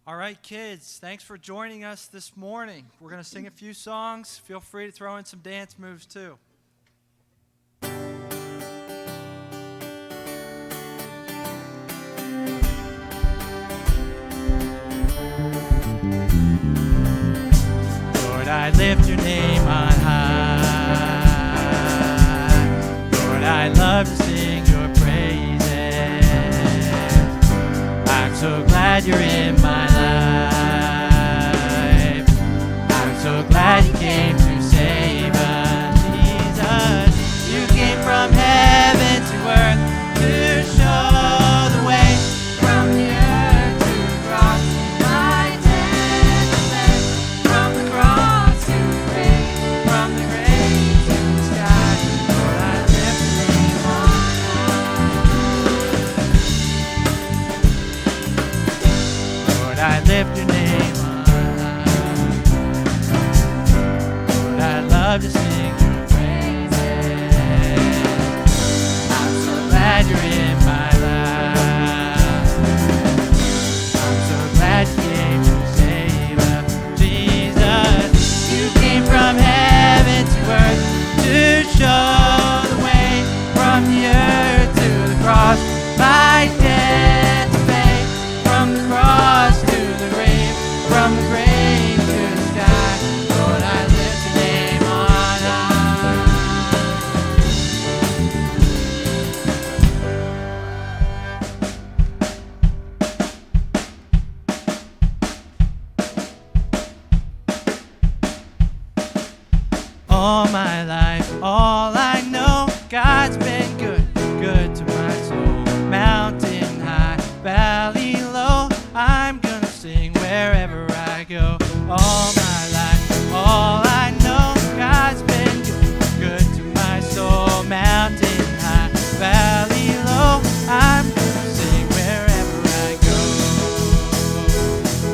All right, kids, thanks for joining us this morning. We're going to sing a few songs. Feel free to throw in some dance moves, too. Lord, I lift your name on high. Lord, I love to sing your praises. I'm so glad you're in my life. I'm so glad you came to save us, Jesus. You came from heaven to earth to show the way from the earth to the cross. My death to live, from the cross to the grave, from the grave to the sky. Lord, I lift your name on high. Lord, I lift your name on high. Lord, I love to sing your praises. I'm so glad you're in my life. I'm so glad you came to save us, Jesus. You came from heaven to earth to show the way from the earth to the cross. My debt to pay, from the cross to the grave, from the grave to the sky. Lord, I lift your name on high. All my life, all I know, God's been good, good to my soul. Mountain high, valley low, I'm gonna sing wherever I go. All my life, all I know, God's been good, good to my soul. Mountain high, valley low, I'm gonna sing wherever I go.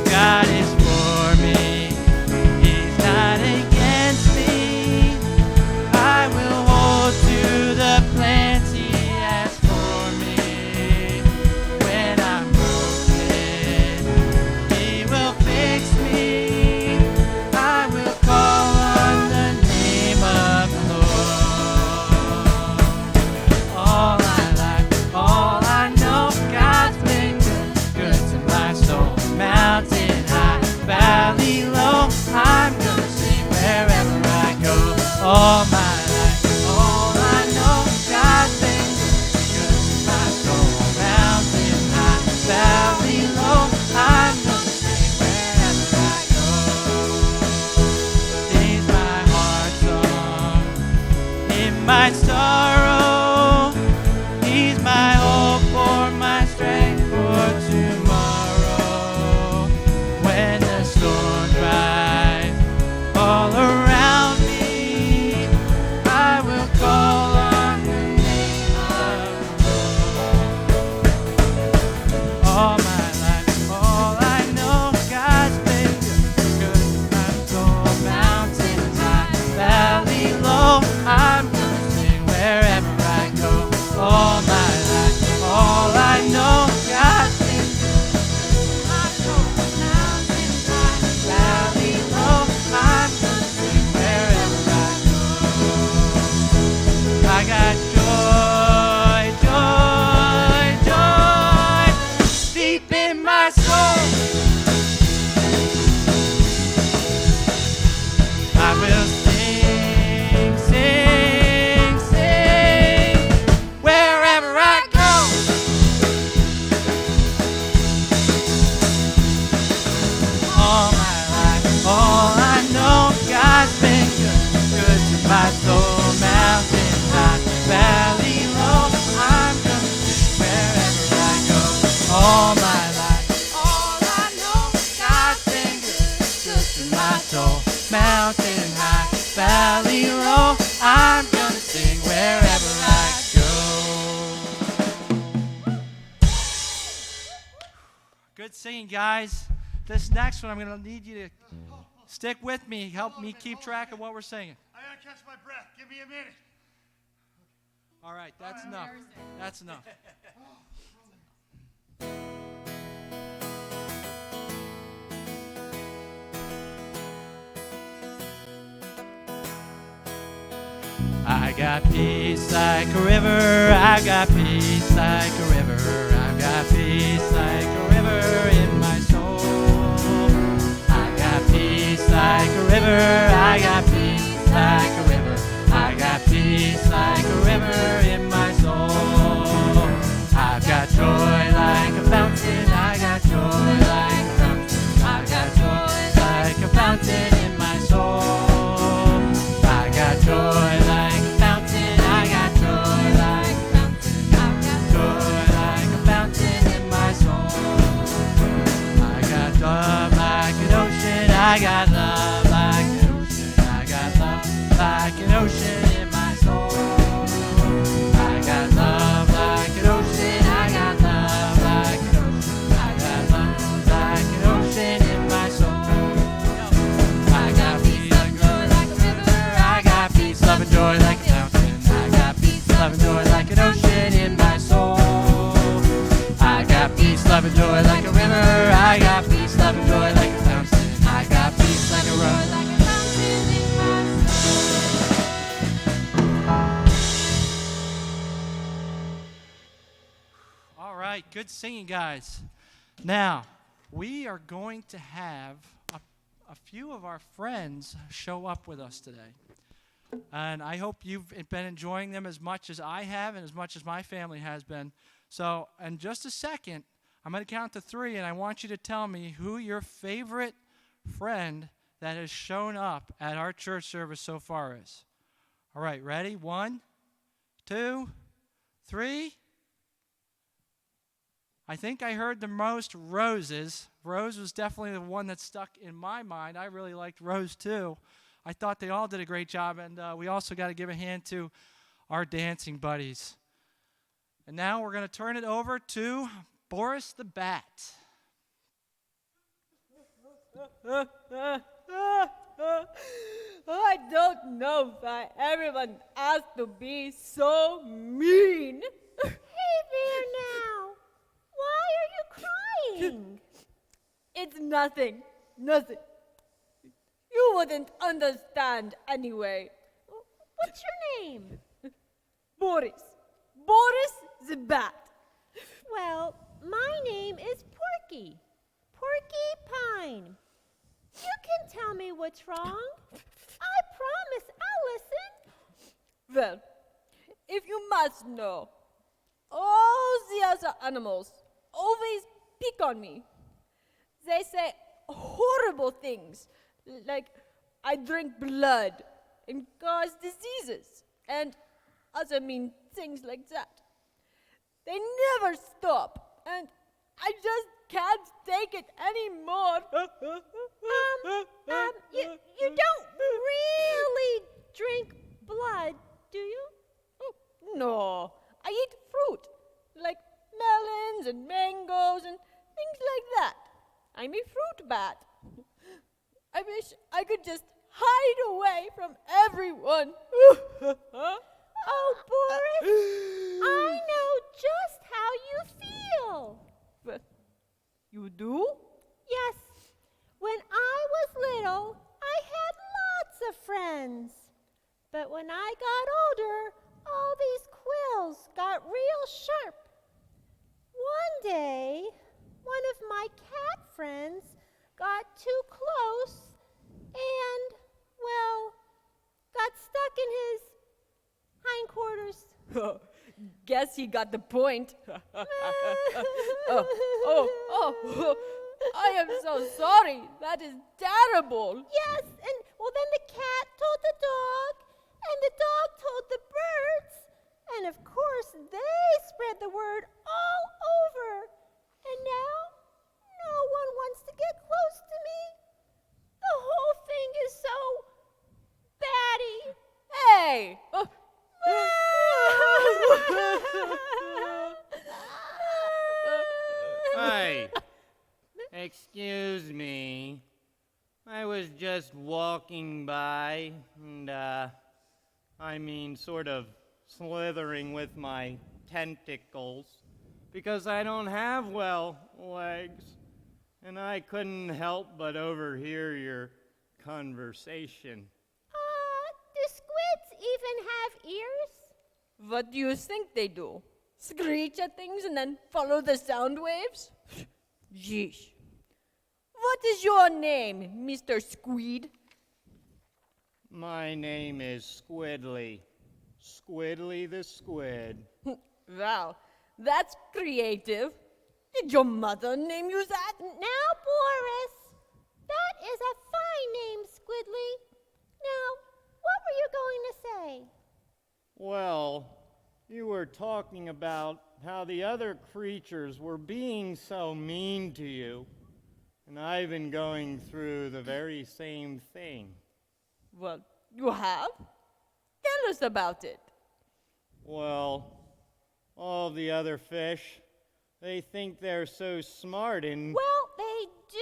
God is for me, He's not against me. I will hold to the plans He has for me. When I'm broken, He will fix me. I will call on the name of the Lord. All my life, all I know, God's been good, good to my soul. Mountain high, valley low, I'm gonna sing wherever I go. All my life, all I know, God's been good to my soul. Mountain high, valley low, I'm gonna sing wherever I go. He's my heart song in my sorrow. He's my hope for my strength for tomorrow. When the storms rise all around me, I will call on the name of the Lord. All my life, all I know, God's been good, good to my soul. Mountain high, valley low, I'm gonna sing wherever I go. All my life, all I know, God's been good, good to my soul. Mountain high, valley low, I'm gonna sing wherever I go. I got joy, joy, joy, deep in my soul. I will sing, sing, sing, wherever I go. All my life, all I know, God's been good, good to my soul. Mountain high, valley low, I'm gonna sing wherever I go. All my life, all I know, God's been good, good to my soul. Mountain high, valley low, I'm gonna sing wherever I go. Good singing, guys. This next one, I'm going to need you to stick with me, help me keep track of what we're singing. I gotta catch my breath. Give me a minute. All right, that's enough. That's enough. got peace like a river. I've got peace like a river. I've got peace like a river in my soul. I got peace like a river. I got peace like a river. I got peace like a river in my soul. I've got joy like a fountain. I got joy like a fountain. I've got joy like a fountain in my soul. I got joy like a fountain. I got joy like a fountain. I've got joy like a fountain in my soul. I got love like an ocean. I got love like an ocean. I got love like an ocean in my soul. I got love like an ocean. I got love like an ocean. I got love like an ocean in my soul. I got peace like a river. I got peace, love and joy like a fountain. I got peace, love and joy like an ocean in my soul. I got peace, love and joy like a river. I got peace, love and joy like a fountain. I got peace like a river. All right, good singing, guys. Now, we are going to have a few of our friends show up with us today. And I hope you've been enjoying them as much as I have and as much as my family has been. So, in just a second, I'm going to count to 3, and I want you to tell me who your favorite friend that has shown up at our church service so far is. All right, ready? 1, 2, 3. I think I heard the most Roses. Rose was definitely the one that stuck in my mind. I really liked Rose too. I thought they all did a great job, and we also got to give a hand to our dancing buddies. And now we're going to turn it over to Boris the Bat. I don't know why everyone has to be so mean. Hey there now. Why are you crying? It's nothing. You wouldn't understand anyway. What's your name? Boris. Boris the Bat. Well, my name is Porky. Porcupine. You can tell me what's wrong. I promise I'll listen. Well, if you must know, all the other animals always pick on me. They say horrible things, like I drink blood and cause diseases, and other mean things like that. They never stop, and I just can't take it anymore. You don't really drink blood, do you? No, I eat fruit, like melons and mangoes and things like that. I'm a fruit bat. I wish I could just hide away from everyone. Oh, Boris, I know just how you feel. But you do? Yes, when I was little, I had lots of friends. But when I got older, all these quills got real sharp. One day, one of my cat friends got too close and, well, got stuck in his hindquarters. Guess he got the point. I am so sorry. That is terrible. Yes, and well, then the cat told the dog, and the dog told the birds, and of course they spread the word all over. And now, no one wants to get close to me. The whole thing is so batty. Hey! Hey, excuse me. I was just walking by and, sort of slithering with my tentacles because I don't have, legs. And I couldn't help but overhear your conversation. Do squids even have ears? What do you think they do? Screech at things and then follow the sound waves? Jeez. What is your name, Mr. Squid? My name is Squidly. Squidly the Squid. Wow, that's creative. Did your mother name you that? Now, Boris, that is a fine name, Squidly. Now, what were you going to say? Well, you were talking about how the other creatures were being so mean to you. And I've been going through the very same thing. Well, you have? Tell us about it. Well, all the other fish, they think they're so smart and... Well, they do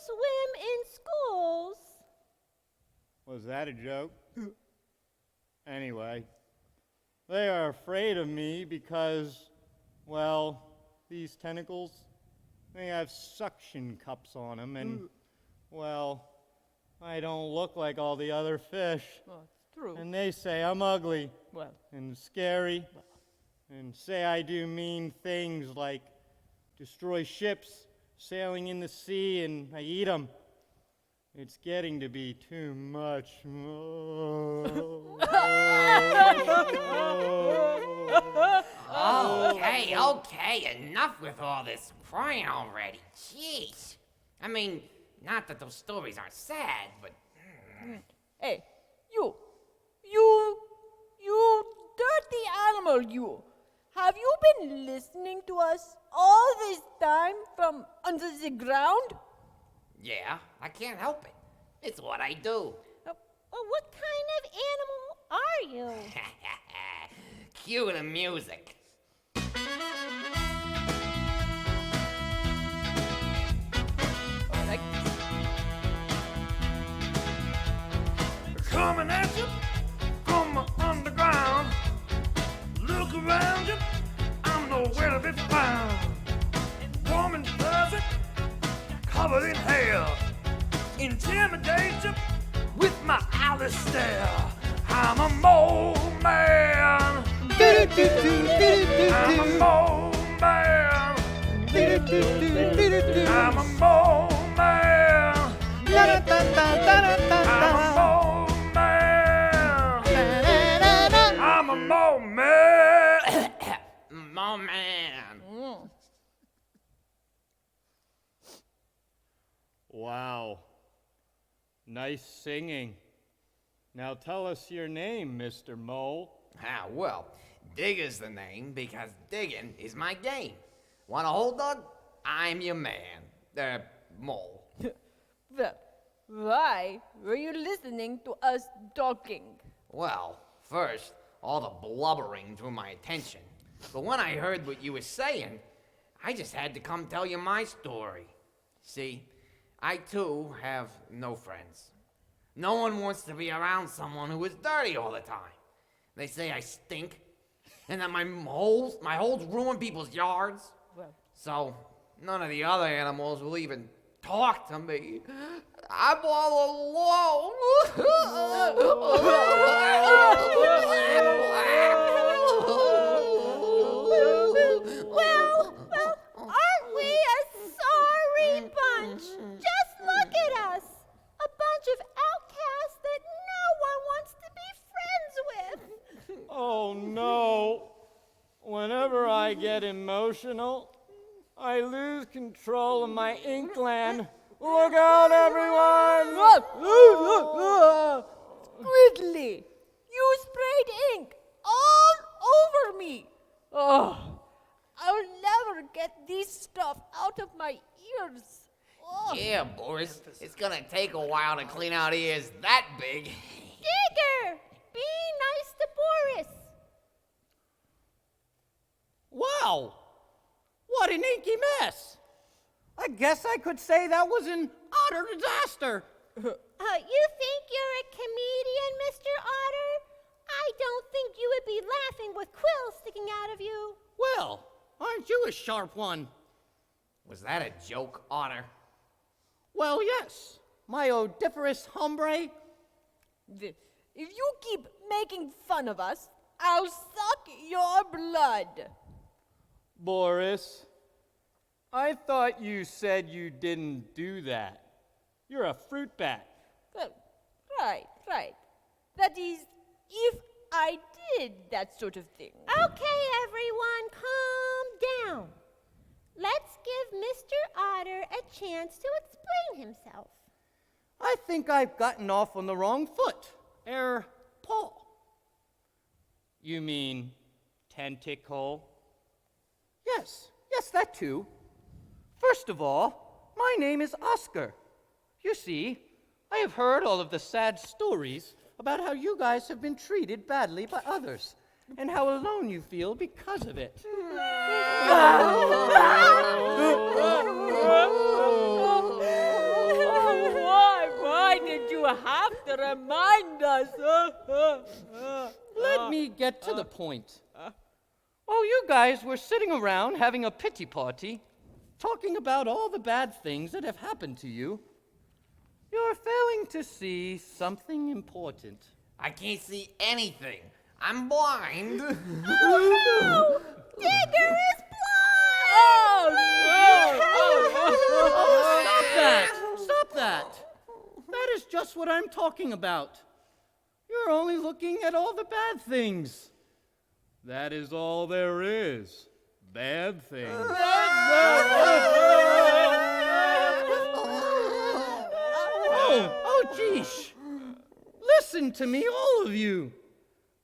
swim in schools. Was that a joke? Anyway, they are afraid of me because, well, these tentacles, they have suction cups on them, and, well, I don't look like all the other fish. Well, it's true. And they say I'm ugly Well, and scary and say I do mean things like destroy ships sailing in the sea and I eat them. It's getting to be too much. Okay, enough with all this crying already. Jeez. I mean, not that those stories aren't sad, but... hey, you dirty animal, you. Have you been listening to us all this time from under the ground? Yeah, I can't help it. It's what I do. Well, what kind of animal are you? Cue the music. Like, Coming at you from underground. Look around you, I'm nowhere to be found. Warm and fuzzy, covered in hair. Intimidate you with my alley stare. I'm a mole man. I'm a mole man. I'm a mole man. I'm a mole man. I'm a mole man. Oh, man. Wow. Nice singing. Now tell us your name, Mr. Mole. Ah, well, Digger's the name because digging is my game. Want a hold dog? I'm your man. Mole. well, why were you listening to us talking? Well, first, all the blubbering drew my attention. But when I heard what you were saying, I just had to come tell you my story. See, I too have no friends. No one wants to be around someone who is dirty all the time. They say I stink, and that my holes ruin people's yards. Well, So none of the other animals will even talk to me. I'm all alone. Well, aren't we a sorry bunch? Just look at us. A bunch of outcasts that no one wants to be friends with. Oh no. Whenever I get emotional, I lose control of my ink gland. Look out, everyone! Squidly, you sprayed ink all over me. Oh, I'll never get this stuff out of my ears. Oh. Yeah, Boris, it's gonna take a while to clean out ears that big. Digger, be nice to Boris. Wow! What an inky mess! I guess I could say that was an utter disaster. You think you're a comedian, Mr. Otter? I don't think you would be laughing with quills sticking out of you. Well, aren't you a sharp one? Was that a joke, Otter? Well, yes. My odoriferous hombre. If you keep making fun of us, I'll suck your blood. Boris, I thought you said you didn't do that. You're a fruit bat. Well, right. That is, if I did that sort of thing. Okay, everyone, calm down. Let's give Mr. Otter a chance to explain himself. I think I've gotten off on the wrong foot. Paul. You mean tentacle? Yes, that too. First of all, my name is Oscar. You see, I have heard all of the sad stories about how you guys have been treated badly by others, and how alone you feel because of it. Why did you have to remind us? Let me get to the point. While you guys were sitting around having a pity party, talking about all the bad things that have happened to you, you're failing to see something important. I can't see anything. I'm blind. Oh, no! Digger is blind! Stop that! That is just what I'm talking about. You're only looking at all the bad things. That is all there is. Bad things. Oh, geesh. Listen to me, all of you.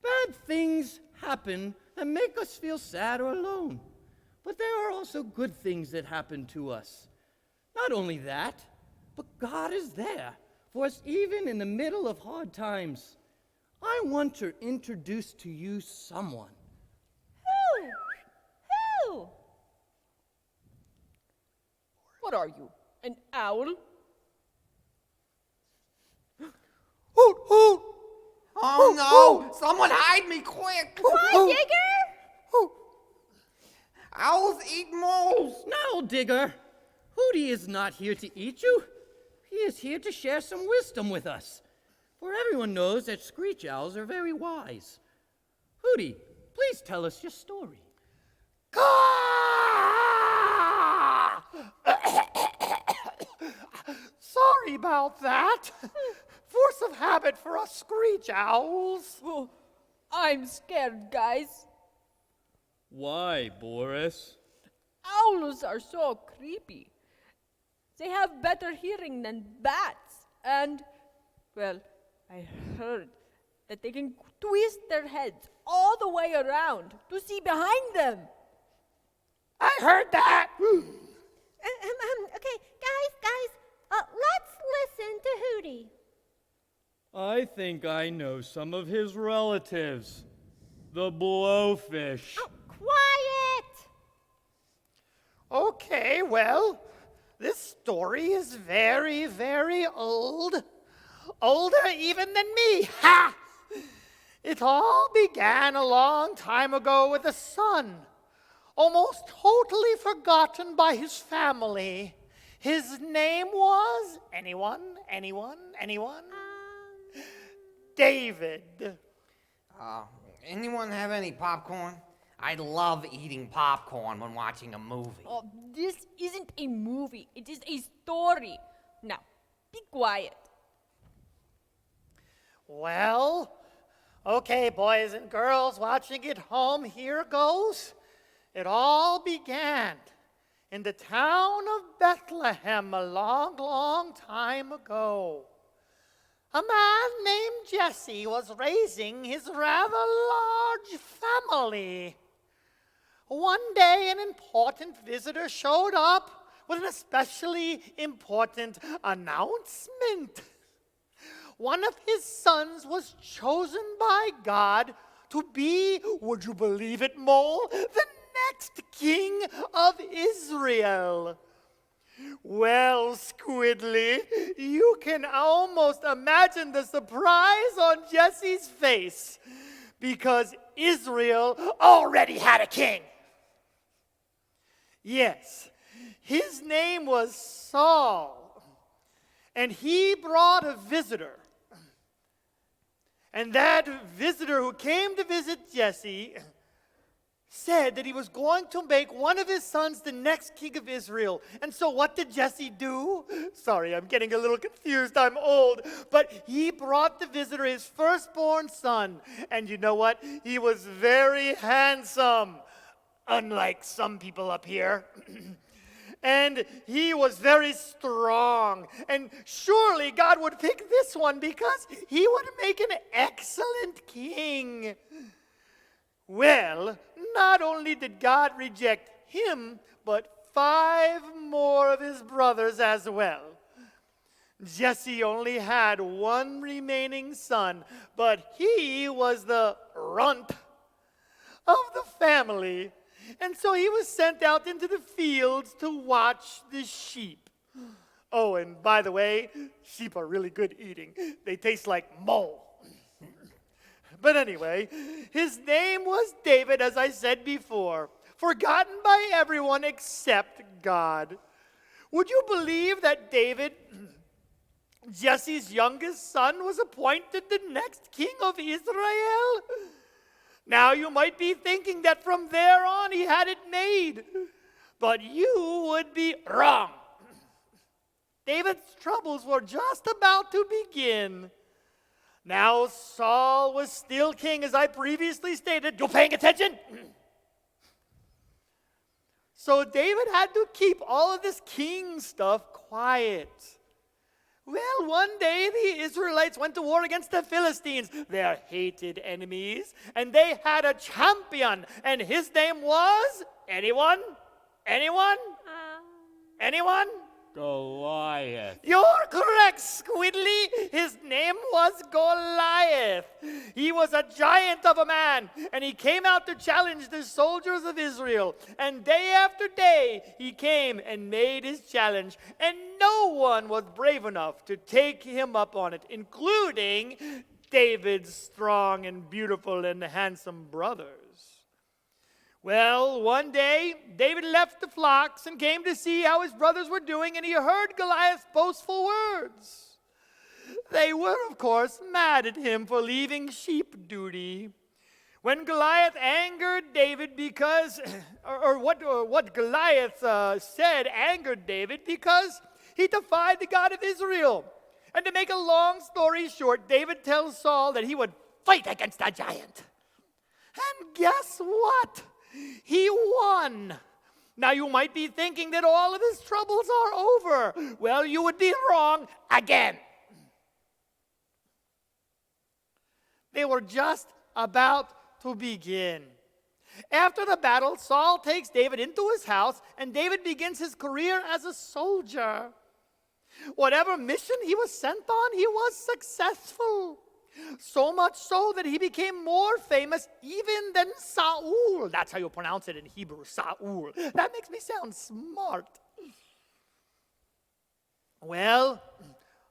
Bad things happen and make us feel sad or alone. But there are also good things that happen to us. Not only that, but God is there for us even in the middle of hard times. I want to introduce to you someone. Who? What are you, an owl? Hoot, hoot! Oh no! Someone hide me quick! Why, Digger? Owls eat moles! No, Digger. Hooty is not here to eat you. He is here to share some wisdom with us. For everyone knows that screech owls are very wise. Hooty, please tell us your story. Sorry about that. Force of habit for us screech owls. Oh, I'm scared, guys. Why, Boris? Owls are so creepy. They have better hearing than bats, and, well, I heard that they can twist their heads all the way around to see behind them. I heard that. Okay, guys, let's listen to Hooty. I think I know some of his relatives. The blowfish. Oh, quiet! Okay, well, this story is very, very old. Older even than me. Ha! It all began a long time ago with a son, almost totally forgotten by his family. His name was, anyone? David. Anyone have any popcorn? I love eating popcorn when watching a movie. Oh, this isn't a movie. It is a story. Now, be quiet. Well, okay, boys and girls watching at home, here goes. It all began in the town of Bethlehem a long, long time ago. A man named Jesse was raising his rather large family. One day, an important visitor showed up with an especially important announcement. One of his sons was chosen by God to be, would you believe it, Mole, the next king of Israel. Well, Squidly, you can almost imagine the surprise on Jesse's face because Israel already had a king. Yes, his name was Saul, and he brought a visitor. And that visitor who came to visit Jesse said that he was going to make one of his sons the next king of Israel. And so what did Jesse do? Sorry, I'm getting a little confused. I'm old. But he brought the visitor his firstborn son. And you know what? He was very handsome, unlike some people up here. And he was very strong. And surely God would pick this one because he would make an excellent king. Well, not only did God reject him, but 5 more of his brothers as well. Jesse only had one remaining son, but he was the runt of the family. And so he was sent out into the fields to watch the sheep. Oh, and by the way, sheep are really good eating. They taste like mole. But anyway, his name was David, as I said before, forgotten by everyone except God. Would you believe that David, Jesse's youngest son, was appointed the next king of Israel? Now you might be thinking that from there on he had it made, but you would be wrong. David's troubles were just about to begin. Now Saul was still king, as I previously stated. You paying attention? So David had to keep all of this king stuff quiet. Well, one day the Israelites went to war against the Philistines, their hated enemies, and they had a champion, and his name was, anyone? Anyone? Anyone? Goliath. You're correct, Squidly. His name was Goliath. He was a giant of a man, and he came out to challenge the soldiers of Israel. And day after day, he came and made his challenge, and no one was brave enough to take him up on it, including David's strong and beautiful and handsome brothers. Well, one day, David left the flocks and came to see how his brothers were doing, and he heard Goliath's boastful words. They were, of course, mad at him for leaving sheep duty. When Goliath angered David because, what Goliath said angered David because he defied the God of Israel. And to make a long story short, David tells Saul that he would fight against that giant. And guess what? He won. Now you might be thinking that all of his troubles are over. Well, you would be wrong again. They were just about to begin. After the battle, Saul takes David into his house, and David begins his career as a soldier. Whatever mission he was sent on, he was successful. So much so that he became more famous even than Saul. That's how you pronounce it in Hebrew, Saul. That makes me sound smart. Well,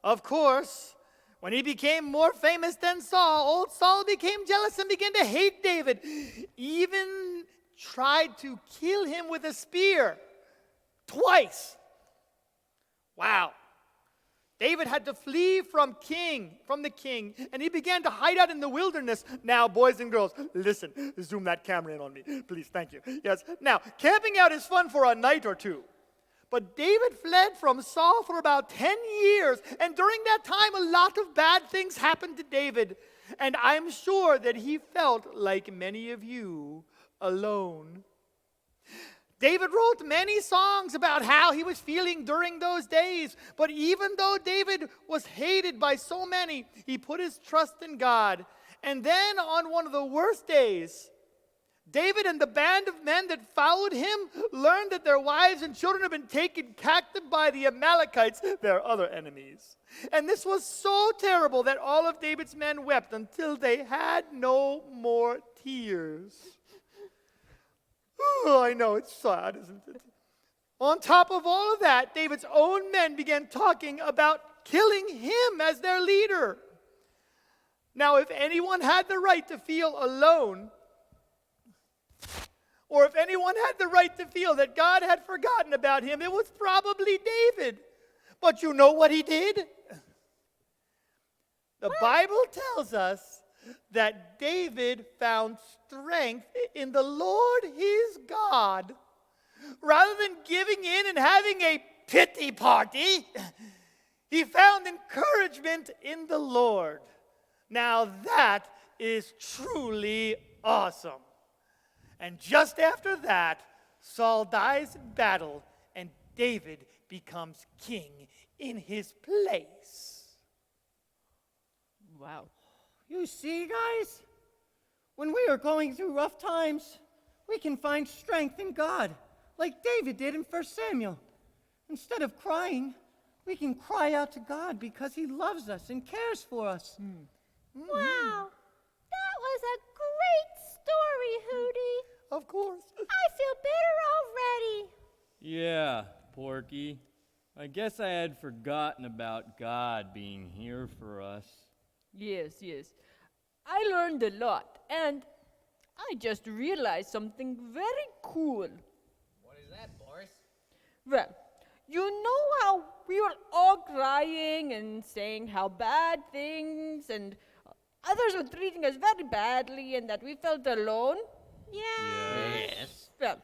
of course, when he became more famous than Saul, old Saul became jealous and began to hate David. Even tried to kill him with a spear twice. Wow. David had to flee from the king, and he began to hide out in the wilderness. Now, boys and girls, listen, zoom that camera in on me, please, thank you. Yes, now, camping out is fun for a night or two, but David fled from Saul for about 10 years, and during that time, a lot of bad things happened to David, and I'm sure that he felt like many of you, alone. David wrote many songs about how he was feeling during those days. But even though David was hated by so many, he put his trust in God. And then on one of the worst days, David and the band of men that followed him learned that their wives and children had been taken captive by the Amalekites, their other enemies. And this was so terrible that all of David's men wept until they had no more tears. Oh, I know, it's sad, isn't it? On top of all of that, David's own men began talking about killing him as their leader. Now, if anyone had the right to feel alone, or if anyone had the right to feel that God had forgotten about him, it was probably David. But you know what he did? The Bible tells us that David found strength in the Lord his God. Rather than giving in and having a pity party, he found encouragement in the Lord. Now that is truly awesome. And just after that, Saul dies in battle, and David becomes king in his place. Wow. You see, guys? When we are going through rough times, we can find strength in God, like David did in 1 Samuel. Instead of crying, we can cry out to God because he loves us and cares for us. Wow, that was a great story, Hootie. Of course. I feel better already. Yeah, Porky. I guess I had forgotten about God being here for us. Yes, yes. I learned a lot, and I just realized something very cool. What is that, Boris? Well, you know how we were all crying and saying how bad things and others were treating us very badly and that we felt alone? Yes. Well,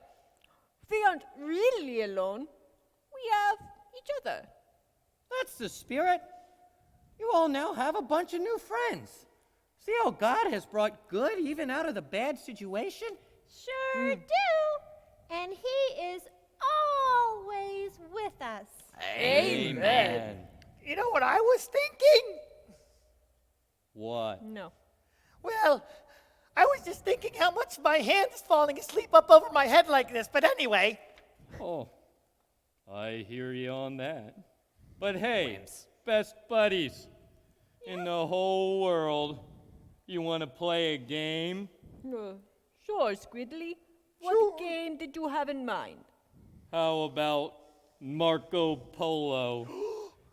we aren't really alone. We have each other. That's the spirit. You all now have a bunch of new friends. See how God has brought good even out of the bad situation? Sure do. And he is always with us. Amen. You know what I was thinking? What? No. Well, I was just thinking how much my hand is falling asleep up over my head like this. But anyway, Oh, I hear you on that. But hey, Wimps. best buddies in the whole world, you want to play a game? Sure, Squidly. What game did you have in mind? How about Marco Polo?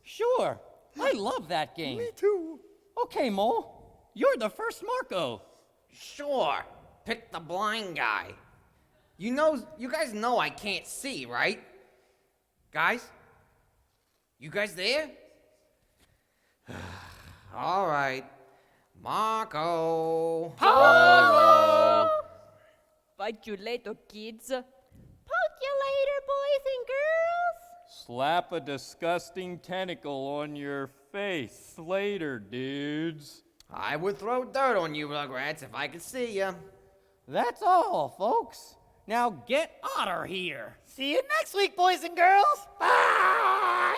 Sure, I love that game. me too. Okay, Mole, you're the first Marco. Sure. Pick the blind guy. You guys know I can't see, right? Guys? You guys there? All right. Marco. Fight you later, kids. Poke you later, boys and girls. Slap a disgusting tentacle on your face later, dudes. I would throw dirt on you, Rugrats, if I could see you. That's all, folks. Now get out of here. See you next week, boys and girls. Bye.